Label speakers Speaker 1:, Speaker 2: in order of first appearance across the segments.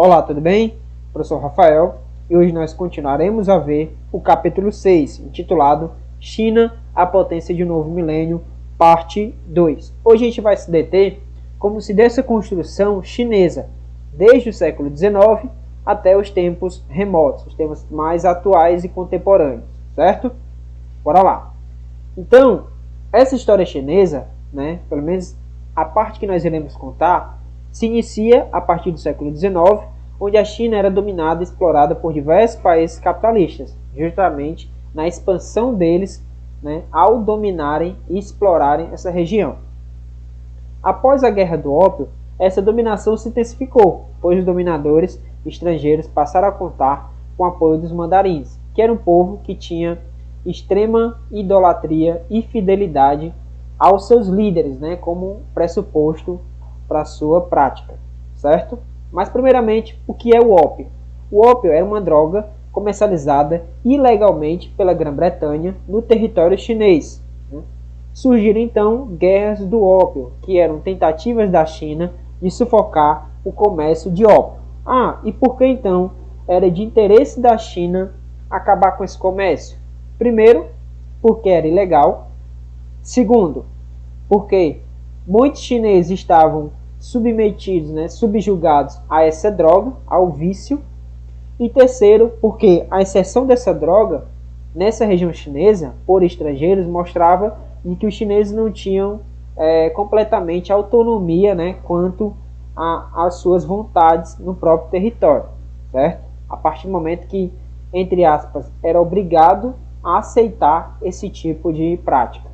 Speaker 1: Olá, tudo bem? Professor Rafael, e hoje nós continuaremos a ver o capítulo 6, intitulado China, a potência de um novo milênio, parte 2. Hoje a gente vai se deter como se dessa construção chinesa, desde o século XIX até os tempos remotos, os tempos mais atuais e contemporâneos, certo? Bora lá. Então, essa história chinesa, pelo menos a parte que nós iremos contar, se inicia a partir do século XIX, onde a China era dominada e explorada por diversos países capitalistas, justamente na expansão deles, ao dominarem e explorarem essa região. Após a Guerra do Ópio, essa dominação se intensificou, pois os dominadores estrangeiros passaram a contar com o apoio dos mandarins, que era um povo que tinha extrema idolatria e fidelidade aos seus líderes, como pressuposto para a sua prática, certo? Mas primeiramente, o que é o ópio? O ópio era uma droga comercializada ilegalmente pela Grã-Bretanha no território chinês. Surgiram então guerras do ópio, que eram tentativas da China de sufocar o comércio de ópio. E por que então era de interesse da China acabar com esse comércio? Primeiro, porque era ilegal. Segundo, porque muitos chineses estavam submetidos, subjugados a essa droga, ao vício. E terceiro, porque a inserção dessa droga nessa região chinesa por estrangeiros mostrava de que os chineses não tinham completamente autonomia, quanto às suas vontades no próprio território, certo? A partir do momento que, entre aspas, era obrigado a aceitar esse tipo de prática.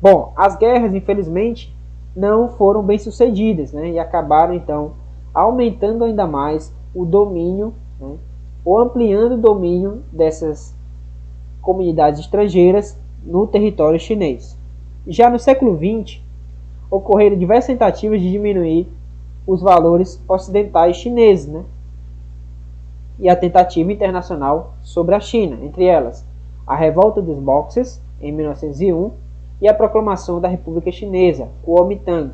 Speaker 1: Bom, as guerras, infelizmente, não foram bem sucedidas, e acabaram então aumentando ainda mais o domínio, ou ampliando o domínio dessas comunidades estrangeiras no território chinês. Já no século XX, ocorreram diversas tentativas de diminuir os valores ocidentais chineses, e a tentativa internacional sobre a China, entre elas a Revolta dos Boxers, em 1901, e a proclamação da República Chinesa, Kuomintang,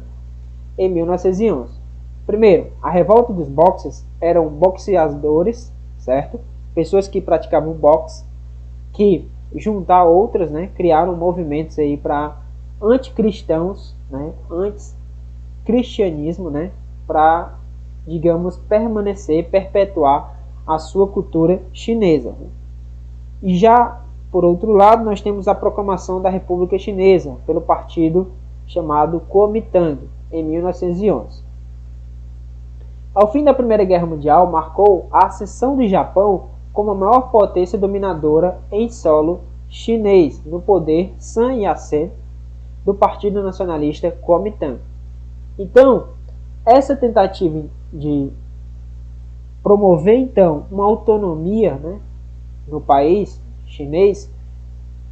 Speaker 1: em 1911. Primeiro, a Revolta dos Boxers eram boxeadores, certo? Pessoas que praticavam boxe, que juntar outras, criaram movimentos aí para anticristãos, anti-cristianismo, para, digamos, perpetuar a sua cultura chinesa. E já por outro lado, nós temos a proclamação da República Chinesa pelo partido chamado Kuomintang, em 1911. Ao fim da Primeira Guerra Mundial, marcou a ascensão do Japão como a maior potência dominadora em solo chinês, no poder Sun Yat-sen do Partido Nacionalista Kuomintang. Então, essa tentativa de promover então uma autonomia, no país chinês,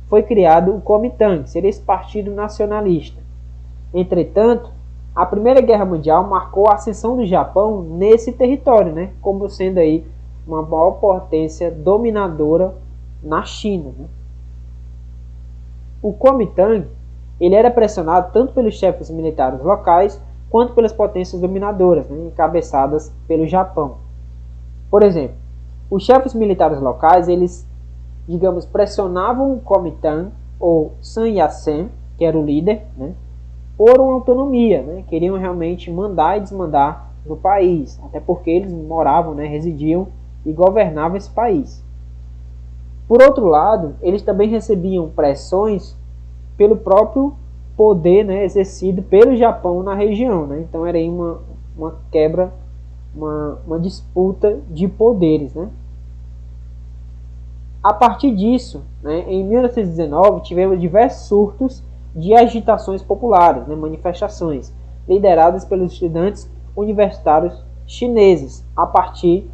Speaker 1: foi criado o Kuomintang, seria esse partido nacionalista. Entretanto, a Primeira Guerra Mundial marcou a ascensão do Japão nesse território, como sendo aí uma maior potência dominadora na China. O Kuomintang, ele era pressionado tanto pelos chefes militares locais quanto pelas potências dominadoras, encabeçadas pelo Japão. Por exemplo, os chefes militares locais, eles, digamos, pressionavam o Kuomintang ou Sun Yat-sen, que era o líder, por uma autonomia, queriam realmente mandar e desmandar no país, até porque eles moravam, residiam e governavam esse país. Por outro lado, eles também recebiam pressões pelo próprio poder, exercido pelo Japão na região, então era aí uma quebra, uma disputa de poderes, A partir disso, em 1919, tivemos diversos surtos de agitações populares, manifestações, lideradas pelos estudantes universitários chineses, a partir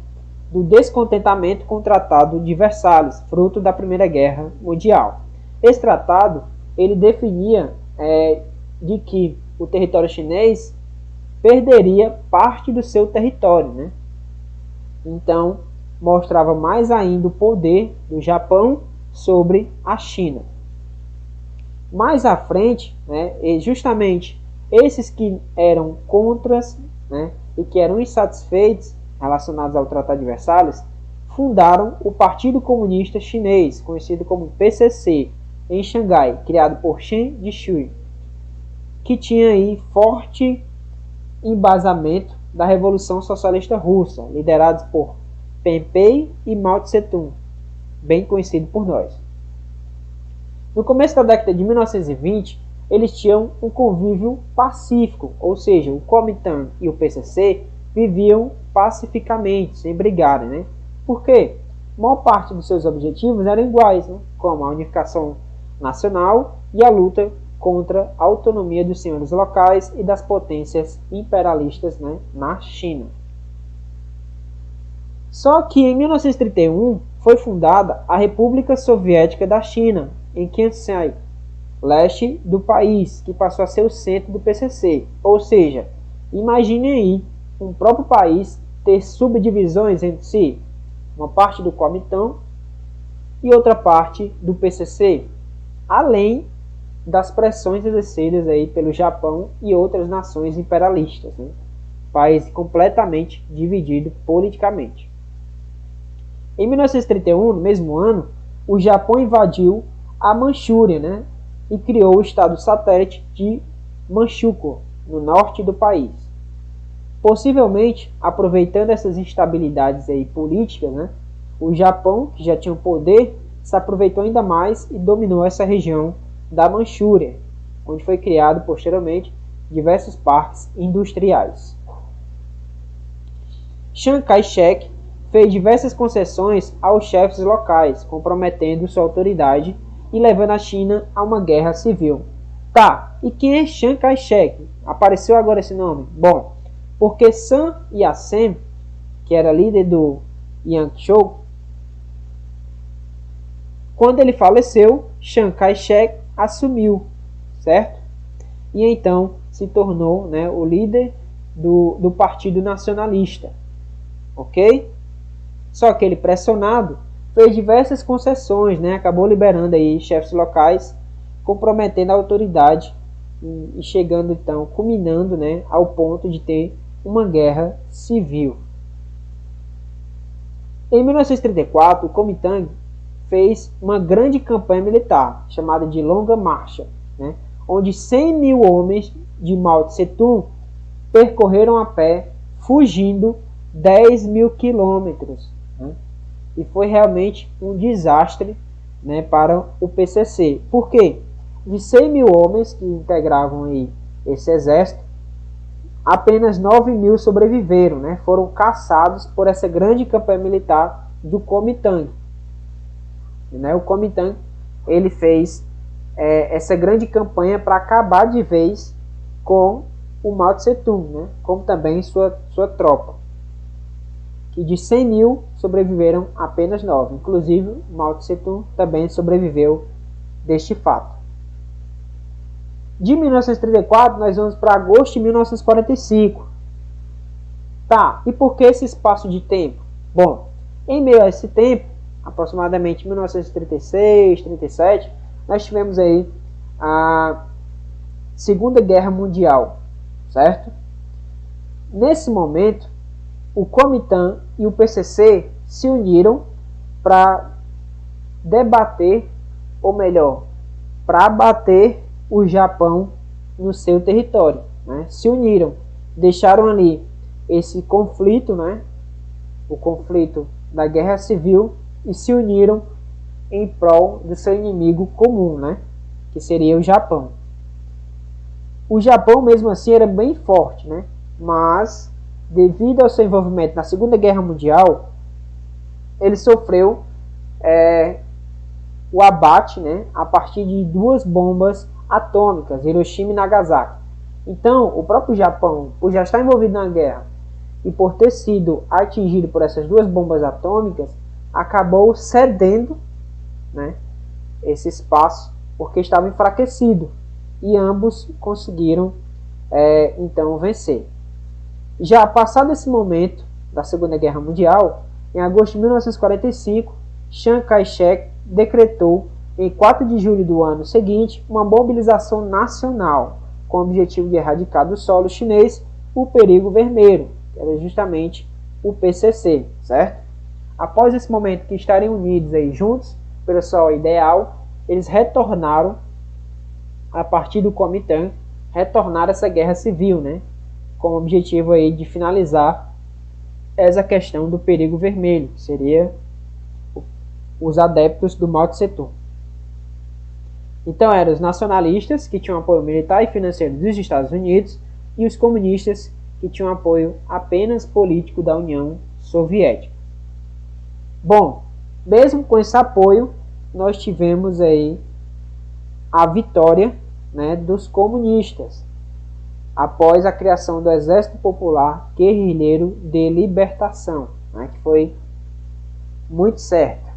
Speaker 1: do descontentamento com o Tratado de Versalhes, fruto da Primeira Guerra Mundial. Esse tratado, ele definia de que o território chinês perderia parte do seu território, Então, mostrava mais ainda o poder do Japão sobre a China. Mais à frente, justamente esses que eram contras, e que eram insatisfeitos relacionados ao Tratado de Versalhes, fundaram o Partido Comunista Chinês, conhecido como PCC, em Xangai, criado por Chen Jishui, que tinha aí forte embasamento da Revolução Socialista Russa, liderados por Pen Pei e Mao Tse-tung, bem conhecido por nós. No começo da década de 1920, eles tinham um convívio pacífico, ou seja, o Kuomintang e o PCC viviam pacificamente, sem brigarem, né? Por quê? A maior parte dos seus objetivos eram iguais, né? Como a unificação nacional e a luta contra a autonomia dos senhores locais e das potências imperialistas, né, na China. Só que em 1931 foi fundada a República Soviética da China, em Kansai, leste do país, que passou a ser o centro do PCC. Ou seja, imagine aí um próprio país ter subdivisões entre si, uma parte do Kuomintang e outra parte do PCC, além das pressões exercidas aí pelo Japão e outras nações imperialistas, né? País completamente dividido politicamente. Em 1931, no mesmo ano, o Japão invadiu a Manchúria, né? E criou o estado satélite de Manchukuo, no norte do país. Possivelmente, aproveitando essas instabilidades aí políticas, né? O Japão, que já tinha o poder, se aproveitou ainda mais e dominou essa região da Manchúria, onde foi criado posteriormente diversos parques industriais. Chiang Kai-shek fez diversas concessões aos chefes locais, comprometendo sua autoridade e levando a China a uma guerra civil. Tá, e quem é Chiang Kai-shek? Apareceu agora esse nome? Bom, porque Sun Yat-sen, que era líder do Yangshuo, quando ele faleceu, Chiang Kai-shek assumiu, certo? E então se tornou, né, o líder do Partido Nacionalista, ok? Só que ele, pressionado, fez diversas concessões, né? Acabou liberando aí chefes locais, comprometendo a autoridade e chegando então, culminando, né, ao ponto de ter uma guerra civil. Em 1934, o Kuomintang fez uma grande campanha militar, chamada de Longa Marcha, né, onde 100 mil homens de Mao Tse-tung percorreram a pé, fugindo 10 mil quilômetros. Né, e foi realmente um desastre, né, para o PCC. Por quê? De 100 mil homens que integravam aí esse exército, apenas 9 mil sobreviveram, né, foram caçados por essa grande campanha militar do Kuomintang. Né, o Kuomintang, ele fez essa grande campanha para acabar de vez com o Mao Tse-tung, né, como também sua tropa, que de 100 mil sobreviveram apenas 9. Inclusive, Mao Tse-tung também sobreviveu deste fato. De 1934, nós vamos para agosto de 1945. Tá, e por que esse espaço de tempo? Bom, em meio a esse tempo, aproximadamente 1936, 37, nós tivemos aí a Segunda Guerra Mundial, certo? Nesse momento, o Kuomintang e o PCC se uniram para debater, ou melhor, para abater o Japão no seu território, né? Se uniram, deixaram ali esse conflito, né? O conflito da Guerra Civil, e se uniram em prol do seu inimigo comum, né, que seria o Japão. O Japão, mesmo assim, era bem forte, né, mas devido ao seu envolvimento na Segunda Guerra Mundial, ele sofreu o abate, né, a partir de 2 bombas atômicas, Hiroshima e Nagasaki. Então, o próprio Japão, por já estar envolvido na guerra e por ter sido atingido por essas 2 bombas atômicas, acabou cedendo, né, esse espaço, porque estava enfraquecido, e ambos conseguiram então vencer. Já passado esse momento da Segunda Guerra Mundial, em agosto de 1945, Chiang Kai-shek decretou, em 4 de julho do ano seguinte, uma mobilização nacional, com o objetivo de erradicar do solo chinês o perigo vermelho, que era justamente o PCC, certo? Após esse momento que estariam unidos aí juntos pelo seu ideal, eles retornaram a partir do Comitã, retornar essa guerra civil, né? Com o objetivo aí de finalizar essa questão do perigo vermelho, que seria os adeptos do Mao Tse Tung. Então eram os nacionalistas, que tinham apoio militar e financeiro dos Estados Unidos, e os comunistas, que tinham apoio apenas político da União Soviética. Bom, mesmo com esse apoio, nós tivemos aí a vitória, né, dos comunistas, após a criação do Exército Popular Guerrilheiro de Libertação, né, que foi muito certa,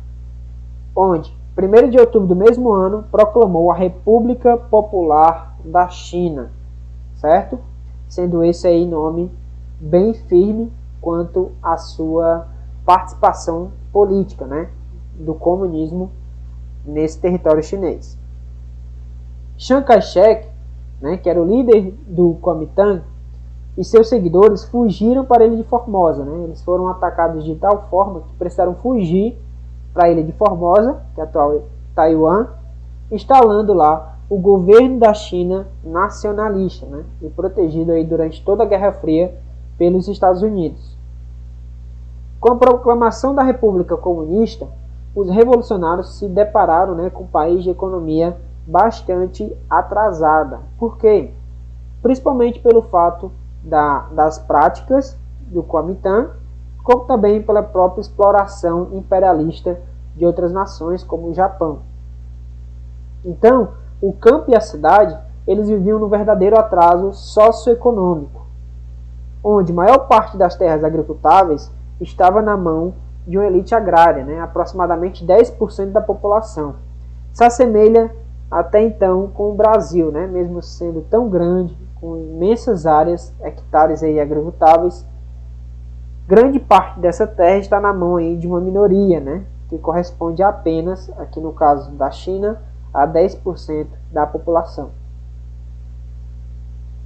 Speaker 1: onde, 1º de outubro do mesmo ano, proclamou a República Popular da China, certo? Sendo esse aí nome bem firme quanto à sua participação política, né, do comunismo nesse território chinês. Chiang Kai-shek, né, que era o líder do Kuomintang, e seus seguidores fugiram para a ilha de Formosa, né? Eles foram atacados de tal forma que precisaram fugir para a ilha de Formosa, que é a atual Taiwan, instalando lá o governo da China nacionalista, né? E protegido aí durante toda a Guerra Fria pelos Estados Unidos. Com a proclamação da República Comunista, os revolucionários se depararam, né, com um país de economia bastante atrasada. Por quê? Principalmente pelo fato das práticas do Kuomintang, como também pela própria exploração imperialista de outras nações, como o Japão. Então, o campo e a cidade, eles viviam num verdadeiro atraso socioeconômico, onde a maior parte das terras agricultáveis estava na mão de uma elite agrária, né? Aproximadamente 10% da população. Se assemelha até então com o Brasil, né? Mesmo sendo tão grande, com imensas áreas, hectares aí agricultáveis, grande parte dessa terra está na mão aí de uma minoria, né? Que corresponde a apenas, aqui no caso da China, a 10% da população.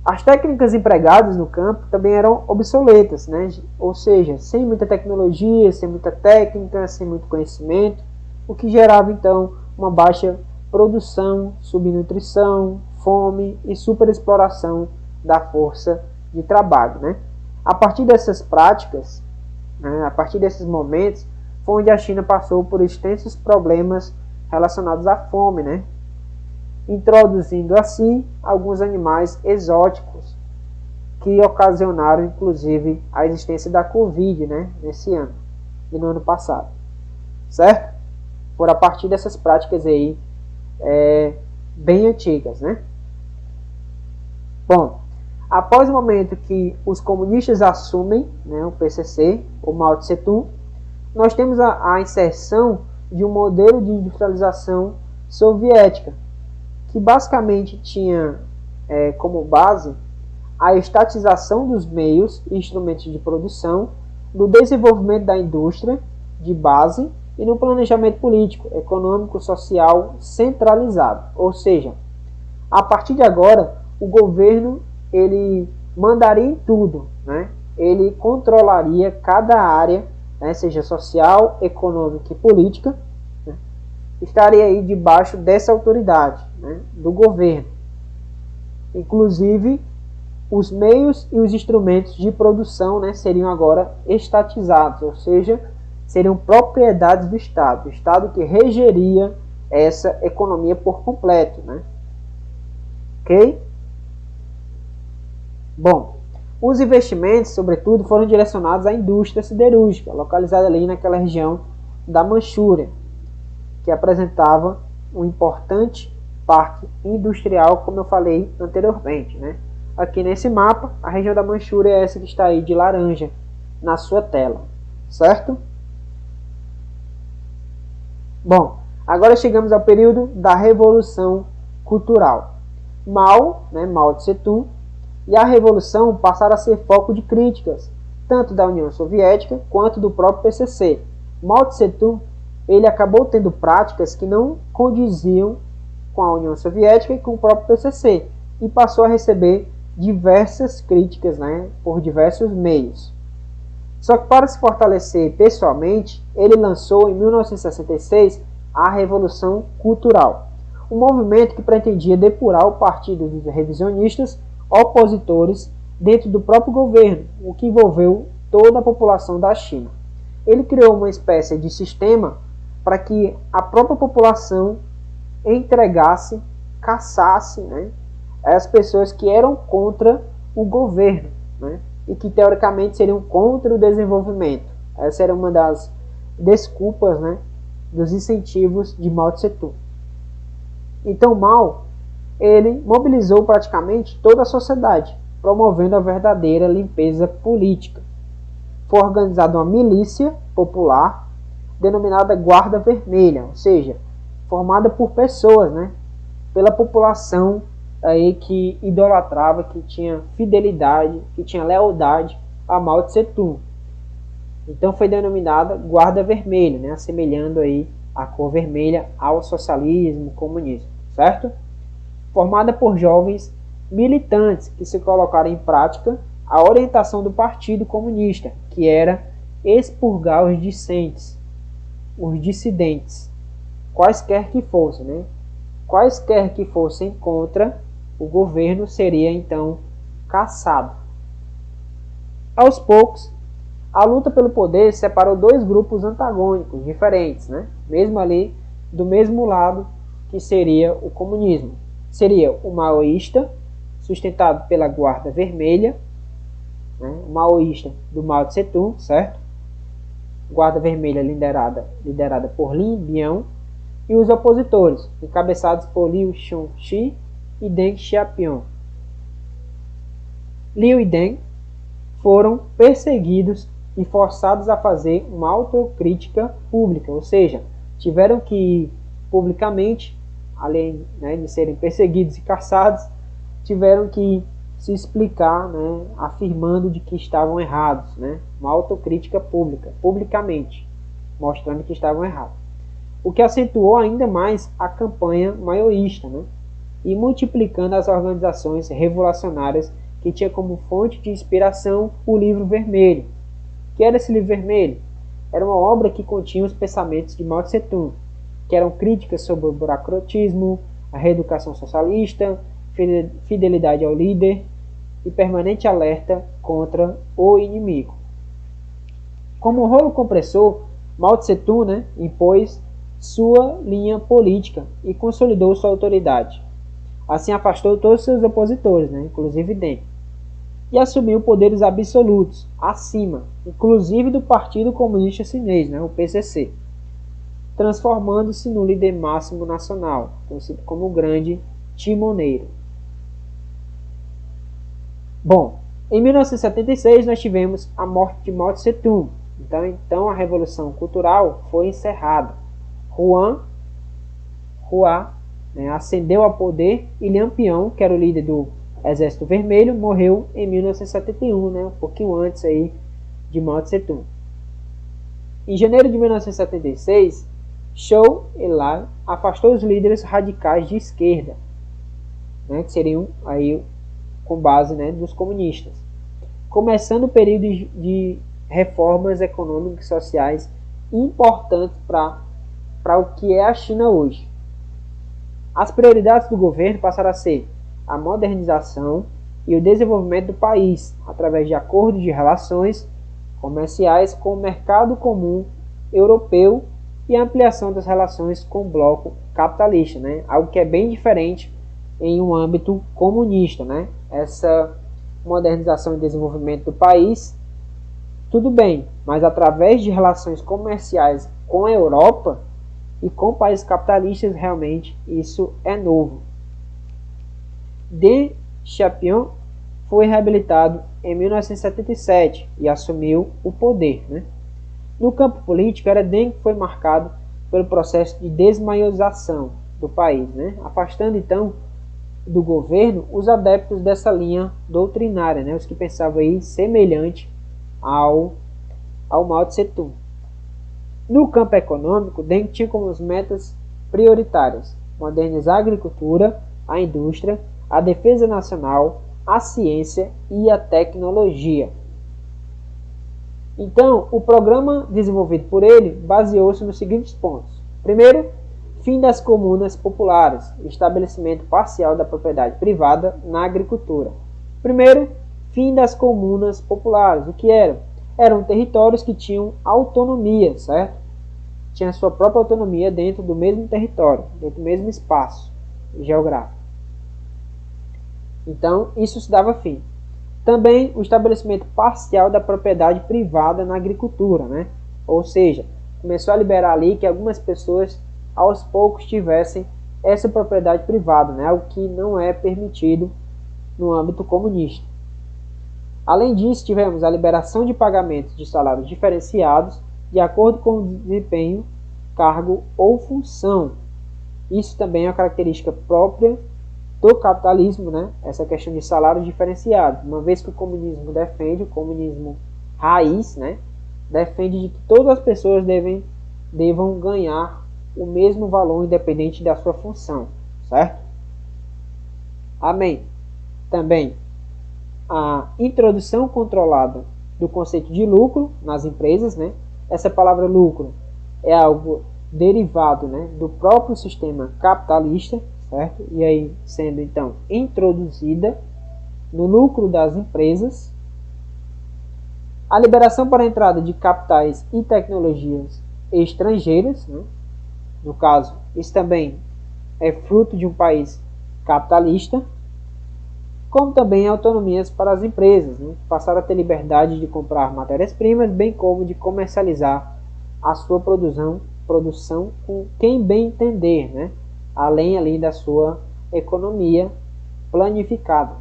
Speaker 1: As técnicas empregadas no campo também eram obsoletas, né? Ou seja, sem muita tecnologia, sem muita técnica, sem muito conhecimento, o que gerava então uma baixa produção, subnutrição, fome e superexploração da força de trabalho, né? A partir dessas práticas, né, a partir desses momentos, foi onde a China passou por extensos problemas relacionados à fome, né? Introduzindo assim alguns animais exóticos que ocasionaram inclusive a existência da Covid, né, nesse ano e no ano passado, certo? Por a partir dessas práticas aí bem antigas, né? Bom, após o momento que os comunistas assumem, né, o PCC, o Mao Tse Tung, nós temos a inserção de um modelo de industrialização soviética, que basicamente tinha como base a estatização dos meios e instrumentos de produção, do desenvolvimento da indústria de base e no planejamento político, econômico, social centralizado. Ou seja, a partir de agora, o governo ele mandaria em tudo, né? Ele controlaria cada área, né, seja social, econômica e política, né? Estaria aí debaixo dessa autoridade, né, do governo. Inclusive, os meios e os instrumentos de produção, né, seriam agora estatizados, ou seja, seriam propriedades do Estado, o Estado que regeria essa economia por completo, né? Ok? Bom, os investimentos, sobretudo, foram direcionados à indústria siderúrgica, localizada ali naquela região da Manchúria, que apresentava um importante parque industrial, como eu falei anteriormente, né? Aqui nesse mapa, a região da Manchúria é essa que está aí de laranja na sua tela, certo? Bom, agora chegamos ao período da Revolução Cultural. Mao, né, Mao Tse Tung, e a Revolução passaram a ser foco de críticas, tanto da União Soviética quanto do próprio PCC. Mao Tse Tung, ele acabou tendo práticas que não condiziam com a União Soviética e com o próprio PCC, e passou a receber diversas críticas, né, por diversos meios. Só que para se fortalecer pessoalmente, ele lançou em 1966 a Revolução Cultural, um movimento que pretendia depurar o partido dos revisionistas opositores dentro do próprio governo, o que envolveu toda a população da China. Ele criou uma espécie de sistema para que a própria população entregasse, caçasse, né, as pessoas que eram contra o governo, né, e que teoricamente seriam contra o desenvolvimento. Essa era uma das desculpas, né, dos incentivos de Mao Tse Tung. Então Mao, ele mobilizou praticamente toda a sociedade, promovendo a verdadeira limpeza política. Foi organizada uma milícia popular denominada Guarda Vermelha, ou seja, formada por pessoas, né, pela população aí que idolatrava, que tinha fidelidade, que tinha lealdade a Mao Tse Tung. Então foi denominada Guarda Vermelha, né, assemelhando aí a cor vermelha ao socialismo, comunismo, certo? Formada por jovens militantes que se colocaram em prática a orientação do Partido Comunista, que era expurgar os dissidentes, quaisquer que fossem, né? Quaisquer que fossem contra o governo seria então caçado. Aos poucos, a luta pelo poder separou dois grupos antagônicos diferentes, né? Mesmo ali do mesmo lado, que seria o comunismo. Seria o maoísta, sustentado pela Guarda Vermelha, né? O maoísta do Mao Tse Tung, certo? Guarda Vermelha liderada por Lin Biao, e os opositores, encabeçados por Liu Xunxi e Deng Xiaoping. Liu e Deng foram perseguidos e forçados a fazer uma autocrítica pública, ou seja, tiveram que publicamente, além, né, de serem perseguidos e caçados, tiveram que se explicar, né, afirmando de que estavam errados, né, uma autocrítica pública, publicamente, mostrando que estavam errados. O que acentuou ainda mais a campanha maoísta, né, e multiplicando as organizações revolucionárias que tinha como fonte de inspiração o Livro Vermelho. Que era esse Livro Vermelho? Era uma obra que continha os pensamentos de Mao Tse Tung, que eram críticas sobre o burocratismo, a reeducação socialista, fidelidade ao líder e permanente alerta contra o inimigo. Como rolo compressor, Mao Tse Tung, né, impôs sua linha política e consolidou sua autoridade. Assim afastou todos seus opositores, né, inclusive Deng, e assumiu poderes absolutos, acima, inclusive do Partido Comunista Chinês, né, o PCC, transformando-se no líder máximo nacional, conhecido como o Grande Timoneiro. Bom, em 1976 nós tivemos a morte de Mao Tse Tung, então a Revolução Cultural foi encerrada. Hua, né, ascendeu ao poder e Liang Piao, que era o líder do Exército Vermelho, morreu em 1971, né, um pouquinho antes aí de Mao Tse Tung. Em janeiro de 1976, Zhou Enlai afastou os líderes radicais de esquerda, né, que seriam aí com base, né, dos comunistas, começando o período de reformas econômicas e sociais importantes para o que é a China hoje. As prioridades do governo passaram a ser a modernização e o desenvolvimento do país, através de acordos de relações comerciais com o mercado comum europeu e a ampliação das relações com o bloco capitalista, né? Algo que é bem diferente em um âmbito comunista, né? Essa modernização e desenvolvimento do país, tudo bem, mas através de relações comerciais com a Europa e com países capitalistas, realmente isso é novo. Deng Xiaoping foi reabilitado em 1977 e assumiu o poder, né? No campo político, era Deng que foi marcado pelo processo de desmaiorização do país, né? Afastando então do governo os adeptos dessa linha doutrinária, né? Os que pensavam aí semelhante ao Mao Tse Tung. No campo econômico, Deng tinha como metas prioritárias modernizar a agricultura, a indústria, a defesa nacional, a ciência e a tecnologia. Então, o programa desenvolvido por ele baseou-se nos seguintes pontos. Primeiro, fim das comunas populares, estabelecimento parcial da propriedade privada na agricultura. Primeiro, fim das comunas populares. O que eram? Eram territórios que tinham autonomia, certo? Tinha sua própria autonomia dentro do mesmo território, dentro do mesmo espaço geográfico. Então, isso se dava fim. Também o estabelecimento parcial da propriedade privada na agricultura, né? Ou seja, começou a liberar ali que algumas pessoas aos poucos tivessem essa propriedade privada, né? O que não é permitido no âmbito comunista. Além disso, tivemos a liberação de pagamentos de salários diferenciados de acordo com o desempenho, cargo ou função. Isso também é uma característica própria do capitalismo, né? Essa questão de salários diferenciados, uma vez que o comunismo defende, o comunismo raiz, né? Defende de que todas as pessoas devam ganhar o mesmo valor independente da sua função, certo? Amém. Também a introdução controlada do conceito de lucro nas empresas, né? Essa palavra lucro é algo derivado, né, do próprio sistema capitalista, certo? E aí sendo então introduzida no lucro das empresas. A liberação para a entrada de capitais e tecnologias estrangeiras, né? No caso, isso também é fruto de um país capitalista, como também autonomias para as empresas, né? Passaram a ter liberdade de comprar matérias-primas, bem como de comercializar a sua produção com quem bem entender, né? Além ali da sua economia planificada.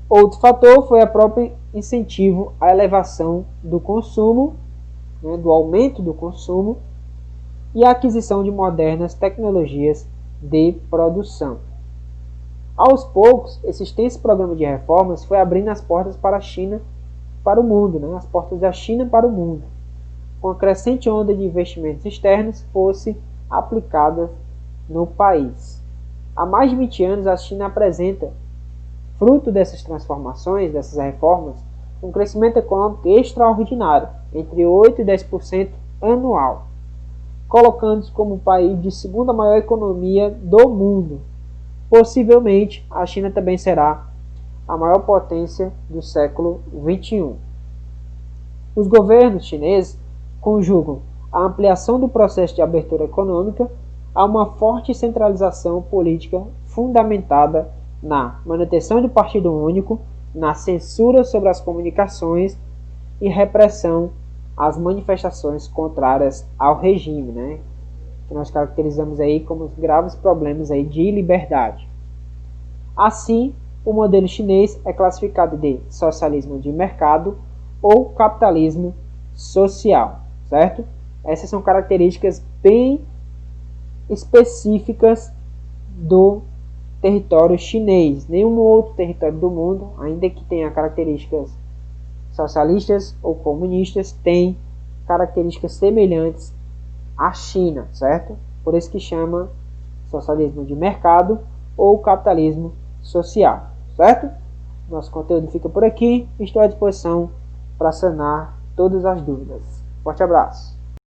Speaker 1: Outro fator foi o próprio incentivo à elevação do consumo, né? Do aumento do consumo e a aquisição de modernas tecnologias de produção. Aos poucos, esse extenso programa de reformas foi abrindo as portas para a China, para o mundo, né? As portas da China para o mundo, com a crescente onda de investimentos externos fosse aplicada no país. Há mais de 20 anos, a China apresenta, fruto dessas transformações, dessas reformas, um crescimento econômico extraordinário, entre 8% e 10% anual, colocando-se como o país de segunda maior economia do mundo. Possivelmente, a China também será a maior potência do século XXI. Os governos chineses conjugam a ampliação do processo de abertura econômica a uma forte centralização política fundamentada na manutenção do partido único, na censura sobre as comunicações e repressão às manifestações contrárias ao regime, né? Que nós caracterizamos aí como os graves problemas aí de liberdade. Assim, o modelo chinês é classificado de socialismo de mercado ou capitalismo social, certo? Essas são características bem específicas do território chinês. Nenhum outro território do mundo, ainda que tenha características socialistas ou comunistas, tem características semelhantes à China, certo? Por isso que chama socialismo de mercado ou capitalismo social, certo? Nosso conteúdo fica por aqui. Estou à disposição para sanar todas as dúvidas. Forte abraço.